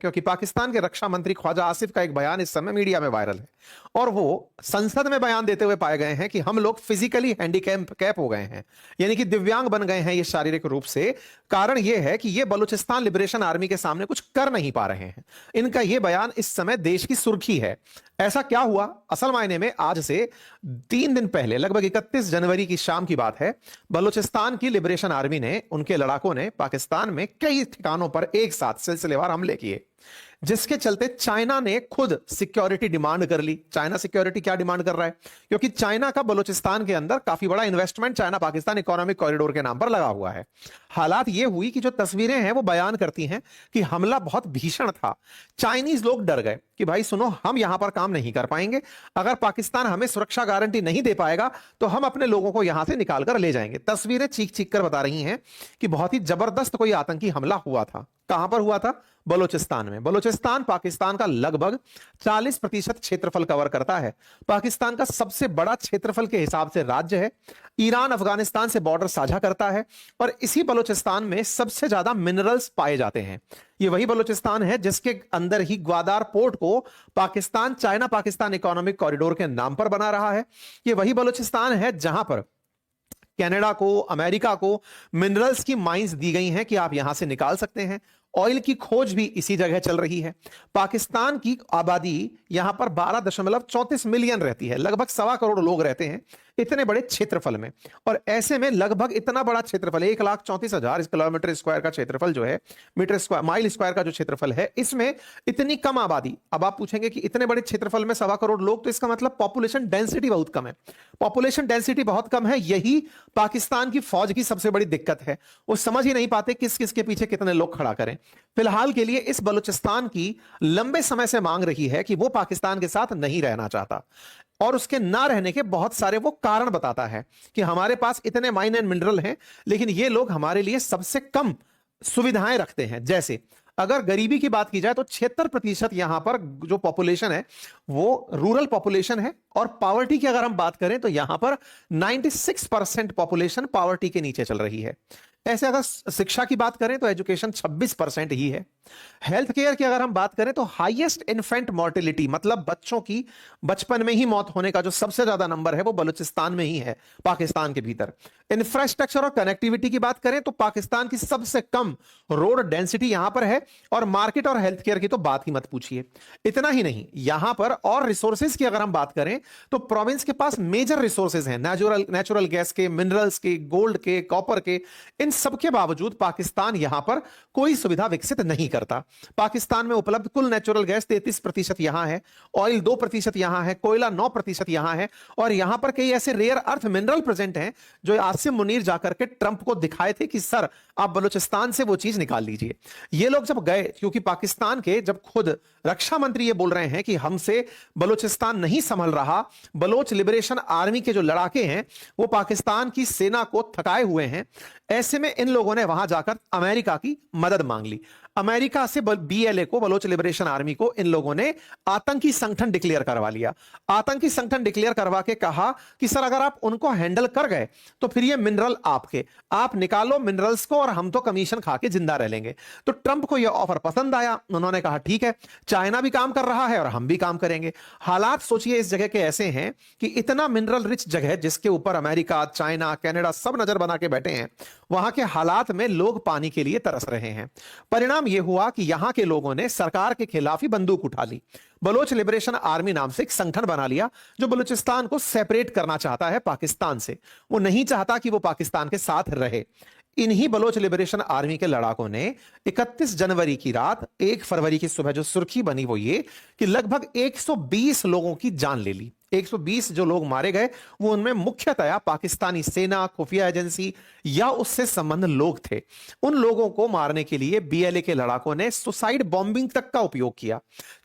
क्योंकि पाकिस्तान के रक्षा मंत्री ख्वाजा आसिफ का एक बयान इस समय मीडिया में वायरल है और वो संसद में बयान देते हुए पाए गए हैं कि हम लोग फिजिकली हैंडीकैप हो गए हैं, यानी कि दिव्यांग बन गए हैं ये शारीरिक रूप से। कारण ये है कि ये बलूचिस्तान लिबरेशन आर्मी के सामने कुछ कर नहीं पा रहे हैं। इनका ये बयान इस समय देश की सुर्खी है। ऐसा क्या हुआ? असल मायने में आज से 3 दिन पहले, लगभग 31 जनवरी की शाम की बात है, बलूचिस्तान की लिबरेशन आर्मी ने, उनके लड़ाकों ने पाकिस्तान में कई ठिकानों पर एक साथ सिलसिलेवार हमले किए, जिसके चलते चाइना ने खुद सिक्योरिटी डिमांड कर ली। चाइना सिक्योरिटी क्या डिमांड कर रहा है? क्योंकि चाइना का बलूचिस्तान के अंदर काफी बड़ा investment China Pakistan economic corridor के नाम पर लगा हुआ है। हालात ये हुई कि जो तस्वीरें हैं वो बयान करती हैं कि हमला बहुत भीषण था। चाइनीज लोग डर गए कि भाई सुनो, हम यहां पर काम नहीं कर पाएंगे, अगर पाकिस्तान हमें सुरक्षा गारंटी नहीं दे पाएगा तो हम अपने लोगों को यहां से निकाल कर ले जाएंगे। तस्वीरें चीख चीख कर बता रही हैं कि बहुत ही जबरदस्त कोई आतंकी हमला हुआ था। कहां पर हुआ था? बलूचिस्तान में। बलूचिस्तान पाकिस्तान का लगभग 40% क्षेत्रफल कवर करता है। पाकिस्तान का सबसे बड़ा क्षेत्रफल के हिसाब से राज्य है। ईरान अफगानिस्तान से बॉर्डर साझा करता है और इसी बलूचिस्तान में सबसे ज्यादा मिनरल्स पाए जाते हैं। ये वही बलूचिस्तान है जिसके अंदर ही ग्वादार पोर्ट को Pakistan China Pakistan economic corridor के नाम पर बना रहा है। ये वही बलूचिस्तान है जहां पर कनाडा को, अमेरिका को मिनरल्स की माइंस दी गई हैं कि आप यहां से निकाल सकते हैं। ऑयल की खोज भी इसी जगह चल रही है। पाकिस्तान की आबादी यहां पर 12.34 मिलियन रहती है, लगभग 1.25 करोड़ लोग रहते हैं इतने बड़े क्षेत्रफल में। और ऐसे में लगभग इतना बड़ा क्षेत्रफल, 1,34,000 किलोमीटर स्क्वायर का क्षेत्रफल जो है, मीटर स्क्वायर माइल स्क्वायर का जो क्षेत्रफल है, इसमें इतनी कम आबादी। अब आप पूछेंगे कि इतने बड़े क्षेत्रफल में 1.25 करोड़ लोग, तो इसका मतलब पॉपुलेशन डेंसिटी बहुत कम है। पॉपुलेशन डेंसिटी बहुत कम है, यही पाकिस्तान की फौज की सबसे बड़ी दिक्कत है। वो समझ ही नहीं पाते किस किस के पीछे कितने लोग खड़ा करें। फिलहाल के लिए इस बलूचिस्तान की लंबे समय से मांग रही है कि वो पाकिस्तान के साथ नहीं रहना चाहता और उसके ना रहने के बहुत सारे वो कारण बताता है कि हमारे पास इतने माइन एंड मिनरल हैं, लेकिन ये लोग हमारे लिए सबसे कम सुविधाएं रखते हैं। जैसे अगर गरीबी की बात की जाए तो 76% यहां पर जो पॉपुलेशन है वो रूरल पॉपुलेशन है, और पॉवर्टी की अगर हम बात करें तो यहां पर 96% पॉपुलेशन पॉवर्टी के नीचे चल रही है। ऐसे अगर शिक्षा की बात करें तो एजुकेशन 26% ही है। हेल्थ केयर की अगर हम बात करें तो हाईएस्ट इन्फेंट मोर्टेलिटी, मतलब बच्चों की बचपन में ही मौत होने का जो सबसे ज्यादा नंबर है वो बलूचिस्तान में ही है, पाकिस्तान के भीतर। इंफ्रास्ट्रक्चर और कनेक्टिविटी की बात करें तो पाकिस्तान की सबसे कम रोड डेंसिटी यहां पर है, और मार्केट और हेल्थ केयर की तो बात ही मत पूछिए। इतना ही नहीं, यहां पर और रिसोर्सेज की अगर हम बात करें तो प्रोविंस के पास मेजर रिसोर्सेज हैं, नेचुरल गैस के, मिनरल्स के, गोल्ड के, कॉपर के। इन सबके बावजूद पाकिस्तान यहां पर कोई सुविधा विकसित नहीं करता। पाकिस्तान में उपलब्ध कुल नेचुरल गैस 33% यहां है, ऑयल 2% यहां है, कोयला 9% यहां है, और यहां पर कई ऐसे रेयर अर्थ मिनरल प्रेजेंट हैं जो आसिम मुनीर जाकर के ट्रंप को दिखाए थे कि सर आप बलूचिस्तान से वो चीज निकाल लीजिए। ये लोग जब गए, क्योंकि पाकिस्तान के जब खुद रक्षा मंत्री ये बोल रहे हैं कि हमसे बलूचिस्तान नहीं संभल रहा, बलोच लिबरेशन आर्मी के जो लड़ाके हैं वो पाकिस्तान की सेना को थकाए हुए हैं, ऐसे में इन लोगों ने वहां जाकर अमेरिका की मदद मांग ली। अमेरिका से बीएलए को, बलोच लिबरेशन आर्मी को, इन लोगों ने आतंकी संगठन डिक्लेयर करवा लिया। आतंकी संगठन डिक्लेयर करवा के कहा कि सर अगर आप उनको हैंडल कर गए तो फिर ये मिनरल आपके, आप निकालो मिनरल्स को और हम तो कमीशन खा के जिंदा रह लेंगे। तो ट्रंप को यह ऑफर पसंद आया, उन्होंने कहा ठीक है, चाइना भी काम कर रहा है और हम भी काम करेंगे। हालात सोचिए इस जगह के ऐसे हैं कि इतना मिनरल रिच जगह जिसके ऊपर अमेरिका, चाइना, कनाडा सब नजर बना के बैठे हैं, वहां के हालात में लोग पानी के लिए तरस रहे हैं। परिणाम यह हुआ कि यहां के लोगों ने सरकार के खिलाफ ही बंदूक उठा ली, बलोच लिबरेशन आर्मी नाम से एक संगठन बना लिया जो बलूचिस्तान को सेपरेट करना चाहता है पाकिस्तान से। वो नहीं चाहता कि वो पाकिस्तान के साथ रहे। इन्हीं बलोच लिबरेशन आर्मी के लड़ाकों ने 31 जनवरी की रात 1 फरवरी की सुबह जो सुर्खी बनी वो ये कि लगभग 120 लोगों की जान ले ली। 120 जो लोग मारे गए वो उनमें मुख्यतया पाकिस्तानी सेना, खुफिया एजेंसी या उससे संबंध लोग थे। उन लोगों को मारने के लिए बीएलए के लड़ाकों ने सुसाइड बॉम्बिंग तक का उपयोग किया।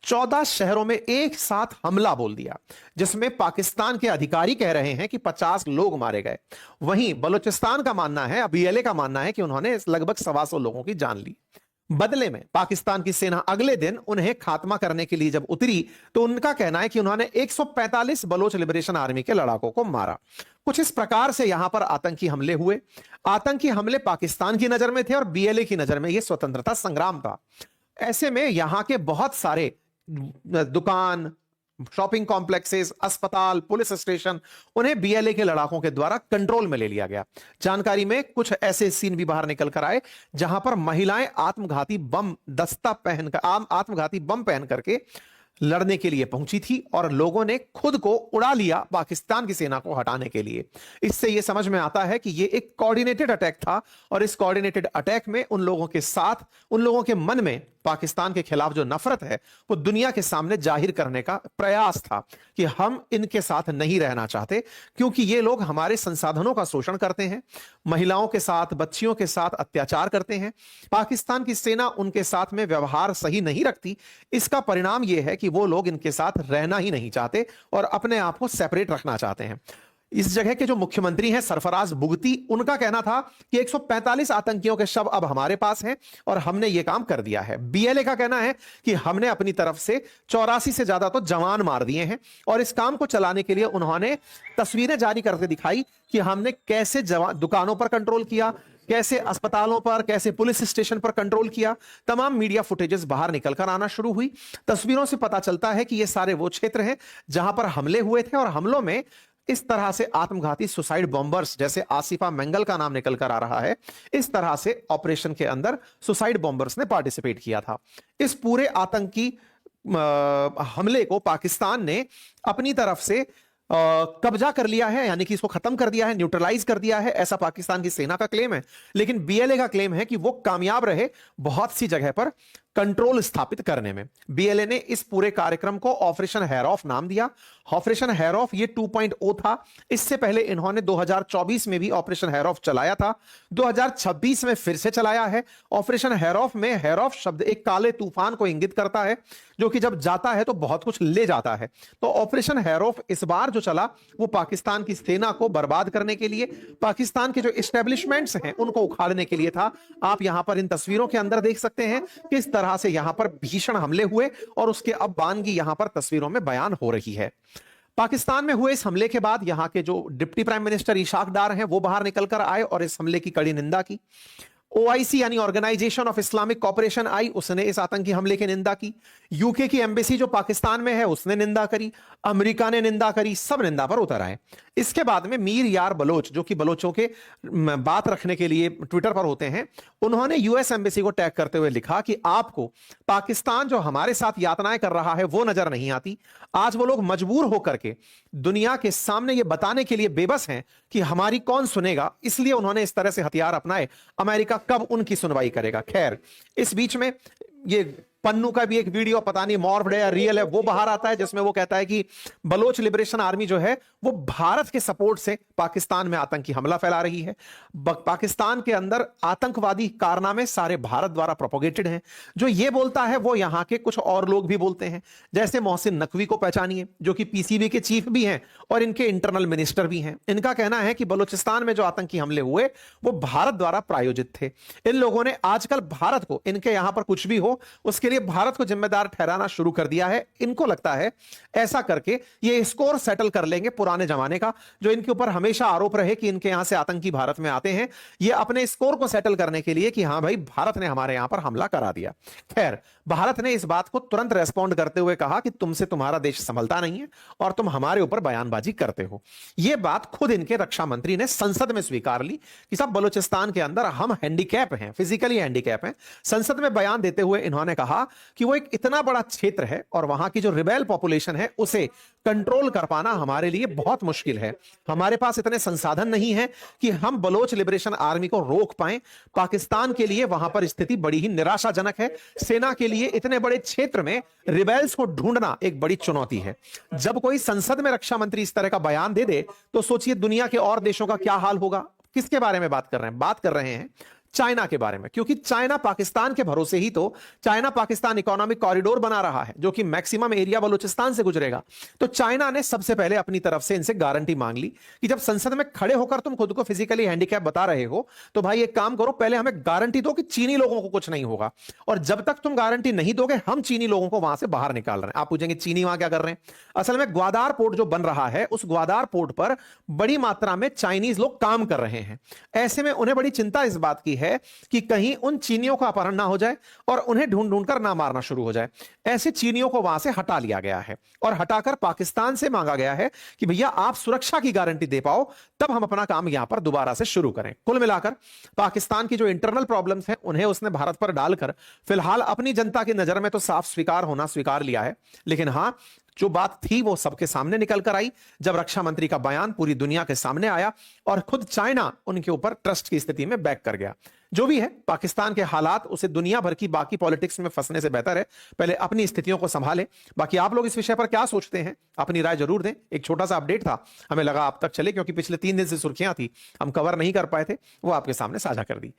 14 शहरों में एक साथ हमला बोल दिया, जिसमें पाकिस्तान के अधिकारी कह रहे हैं कि 50 लोग मारे गए। वहीं बलूचिस्तान का मानना है, बीएलए का मानना है कि उन्होंने लगभग 125 लोगों की जान ली। बदले में पाकिस्तान की सेना अगले दिन उन्हें खात्मा करने के लिए जब उतरी तो उनका कहना है कि उन्होंने 145 बलोच लिबरेशन आर्मी के लड़ाकों को मारा। कुछ इस प्रकार से यहां पर आतंकी हमले हुए। आतंकी हमले पाकिस्तान की नजर में थे और बीएलए की नजर में यह स्वतंत्रता संग्राम था। ऐसे में यहां के बहुत सारे दुकान, शॉपिंग कॉम्प्लेक्सेस, अस्पताल, पुलिस स्टेशन, उन्हें बीएलए के लड़ाकों के द्वारा कंट्रोल में ले लिया गया। जानकारी में कुछ ऐसे सीन भी बाहर निकल कर आए जहां पर महिलाएं आत्मघाती बम आत्मघाती बम पहन करके लड़ने के लिए पहुंची थी और लोगों ने खुद को उड़ा लिया पाकिस्तान की सेना को हटाने के लिए। इससे यह समझ में आता है कि यह एक कोऑर्डिनेटेड अटैक था और इस कोऑर्डिनेटेड अटैक में उन लोगों के साथ, उन लोगों के मन में पाकिस्तान के खिलाफ जो नफरत है वो दुनिया के सामने जाहिर करने का प्रयास था कि हम इनके साथ नहीं रहना चाहते, क्योंकि ये लोग हमारे संसाधनों का शोषण करते हैं, महिलाओं के साथ, बच्चियों के साथ अत्याचार करते हैं। पाकिस्तान की सेना उनके साथ में व्यवहार सही नहीं रखती। इसका परिणाम यह है कि वो लोग इनके साथ रहना ही नहीं चाहते और अपने आप को सेपरेट रखना चाहते हैं। इस जगह के जो मुख्यमंत्री हैं सरफराज बुगती, उनका कहना था कि 145 आतंकियों के शव अब हमारे पास हैं और हमने यह काम कर दिया है। बीएलए का कहना है कि हमने अपनी तरफ से 84 से ज्यादा तो जवान मार दिए हैं और इस काम को चलाने के लिए उन्होंने तस्वीरें जारी करके दिखाई कि हमने कैसे दुकानों पर कंट्रोल किया, कैसे अस्पतालों पर, कैसे पुलिस स्टेशन पर कंट्रोल किया। तमाम मीडिया फुटेजेस बाहर निकलकर आना शुरू हुई। तस्वीरों से पता चलता है कि ये सारे वो क्षेत्र हैं जहां पर हमले हुए थे और हमलों में इस तरह से आत्मघाती सुसाइड बॉम्बर्स, जैसे आसिफा मंगल का नाम निकल कर आ रहा है, इस तरह से ऑपरेशन के अंदर सुसाइड बॉम्बर्स ने पार्टिसिपेट किया था। इस पूरे आतंकी हमले को पाकिस्तान ने अपनी तरफ से कब्जा कर लिया है, यानी कि इसको खत्म कर दिया है, न्यूट्रलाइज कर दिया है, ऐसा पाकिस्तान की सेना का क्लेम है। लेकिन बीएलए का क्लेम है कि वो कामयाब रहे बहुत सी जगह पर कंट्रोल स्थापित करने में। बीएलए ने इस पूरे कार्यक्रम को ऑपरेशन हेयर ऑफ नाम दिया। ऑपरेशन हेयर ऑफ ये 2.0 था। इससे पहले इन्होंने 2024 में भी ऑपरेशन हेयर ऑफ चलाया था, 2026 में फिर से चलाया है। ऑपरेशन हेयर ऑफ में हेयर ऑफ शब्द एक काले तूफान को इंगित करता है जो कि जब जाता है तो बहुत कुछ ले जाता है। तो ऑपरेशन हेयर ऑफ इस बार जो चला वो पाकिस्तान की सेना को बर्बाद करने के लिए, पाकिस्तान के जो एस्टेब्लिशमेंट्स हैं उनको उखाड़ने के लिए था। आप यहां पर इन तस्वीरों के अंदर देख सकते हैं किस तरह से यहां पर भीषण हमले हुए और उसके अब बानगी यहां पर तस्वीरों में बयान हो रही है। पाकिस्तान में हुए इस हमले के बाद यहां के जो डिप्टी प्राइम मिनिस्टर इशाक डार हैं वो बाहर निकलकर आए और इस हमले की कड़ी निंदा की। ओआईसी यानी ऑर्गेनाइजेशन ऑफ इस्लामिक कॉपरेशन आई, उसने इस आतंकी हमले की निंदा की। यूके की एम्बेसी जो पाकिस्तान में है उसने निंदा करी, अमेरिका ने निंदा करी, सब निंदा पर उतर आए। इसके बाद में मीर यार बलोच, जो कि बलोचों के बात रखने के लिए ट्विटर पर होते हैं, उन्होंने यूएस एम्बेसी को टैग करते हुए लिखा कि आपको पाकिस्तान जो हमारे साथ यातनाएं कर रहा है वो नजर नहीं आती। आज वो लोग मजबूर होकर के दुनिया के सामने ये बताने के लिए बेबस हैं कि हमारी कौन सुनेगा, इसलिए उन्होंने इस तरह से हथियार अपनाए। अमेरिका कब उनकी सुनवाई करेगा। खैर, इस बीच में ये पन्नू का भी एक वीडियो, पता नहीं मॉर्फ्ड है या रियल है, वो बाहर आता है जिसमें वो कहता है कि बलोच लिबरेशन आर्मी जो है वो भारत के सपोर्ट से पाकिस्तान में आतंकी हमला फैला रही है। पाकिस्तान के अंदर आतंकवादी कारनामे सारे भारत द्वारा प्रोपोगेटेड हैं। जो ये बोलता है वो यहां के कुछ और लोग भी बोलते हैं, जैसे मोहसिन नकवी को पहचानिए जो कि पीसीबी के चीफ भी हैं और इनके इंटरनल मिनिस्टर भी हैं। इनका कहना है कि बलूचिस्तान में जो आतंकी हमले हुए वो भारत द्वारा प्रायोजित थे। इन लोगों ने आजकल भारत को, इनके यहां पर कुछ भी हो उसके लिए भारत को जिम्मेदार ठहराना शुरू कर दिया है। इनको लगता है ऐसा करके ये स्कोर सेटल कर लेंगे पुराने जमाने का, जो इनके ऊपर हमेशा आरोप रहे कि इनके यहां से आतंकी भारत में आते हैं। ये अपने स्कोर को सेटल करने के लिए कि हां भाई भारत ने हमारे यहां पर हमला करा दिया। खैर, भारत ने इस बात को तुरंत रेस्पॉन्ड करते हुए कहा कि तुमसे तुम्हारा देश संभलता नहीं है और तुम हमारे ऊपर बयानबाजी करते हो। यह बात खुद इनके रक्षा मंत्री ने संसद में स्वीकार ली कि सब बलूचिस्तान के अंदर हम हैंडीकैप हैं, फिजिकली हैंडीकैप हैं। संसद में बयान देते हुए इन्होंने कहा कि वो एक इतना बड़ा क्षेत्र है और वहां की जो रिबेल पॉपुलेशन है उसे कंट्रोल कर पाना हमारे लिए बहुत मुश्किल है। हमारे पास इतने संसाधन नहीं है कि हम बलोच लिबरेशन आर्मी को रोक पाएं। पाकिस्तान के लिए वहां पर स्थिति बड़ी ही निराशाजनक है। सेना के लिए इतने बड़े क्षेत्र में रिबेल्स को ढूंढना एक बड़ी चुनौती है। जब कोई संसद में रक्षा मंत्री इस तरह का बयान दे दे तो सोचिए दुनिया के और देशों का क्या हाल होगा। किसके बारे में बात कर रहे हैं? बात कर रहे हैं चाइना के बारे में, क्योंकि चाइना पाकिस्तान के भरोसे ही तो चाइना पाकिस्तान इकोनॉमिक कॉरिडोर बना रहा है जो कि मैक्सिमम एरिया बलूचिस्तान से गुजरेगा। तो चाइना ने सबसे पहले अपनी तरफ से इनसे गारंटी मांग ली कि जब संसद में खड़े होकर तुम खुद को फिजिकली हैंडीकैप बता रहे हो तो भाई एक काम करो, पहले हमें गारंटी दो कि चीनी लोगों को कुछ नहीं होगा, और जब तक तुम गारंटी नहीं दोगे हम चीनी लोगों को वहां से बाहर निकाल रहे हैं। आप पूछेंगे चीनी वहां क्या कर रहे हैं? असल में ग्वादार पोर्ट जो बन रहा है उस ग्वादार पोर्ट पर बड़ी मात्रा में चाइनीज लोग काम कर रहे हैं। ऐसे में उन्हें बड़ी चिंता इस बात की है कि कहीं उन चीनियों का अपहरण ना हो जाए और उन्हें ढूंढ ढूंढ कर ना मारना शुरू हो जाए। ऐसे चीनियों को वहां से हटा लिया गया है और हटाकर पाकिस्तान से मांगा गया है कि भैया आप सुरक्षा की गारंटी दे पाओ, तब हम अपना काम यहां पर दोबारा से शुरू करें। कुल मिलाकर पाकिस्तान की जो इंटरनल प्रॉब्लम्स हैं उन्हें उसने भारत पर डालकर फिलहाल अपनी जनता की नजर में तो साफ स्वीकार होना स्वीकार लिया है, लेकिन हां, जो बात थी वो सबके सामने निकल कर आई जब रक्षा मंत्री का बयान पूरी दुनिया के सामने आया और खुद चाइना उनके ऊपर ट्रस्ट की स्थिति में बैक कर गया। जो भी है, पाकिस्तान के हालात उसे दुनिया भर की बाकी पॉलिटिक्स में फंसने से बेहतर है पहले अपनी स्थितियों को संभाले। बाकी आप लोग इस विषय पर क्या सोचते हैं, अपनी राय जरूर दें। एक छोटा सा अपडेट था, हमें लगा आप तक चले, क्योंकि पिछले 3 दिन से सुर्खियां थी, हम कवर नहीं कर पाए थे, वो आपके सामने साझा कर दी।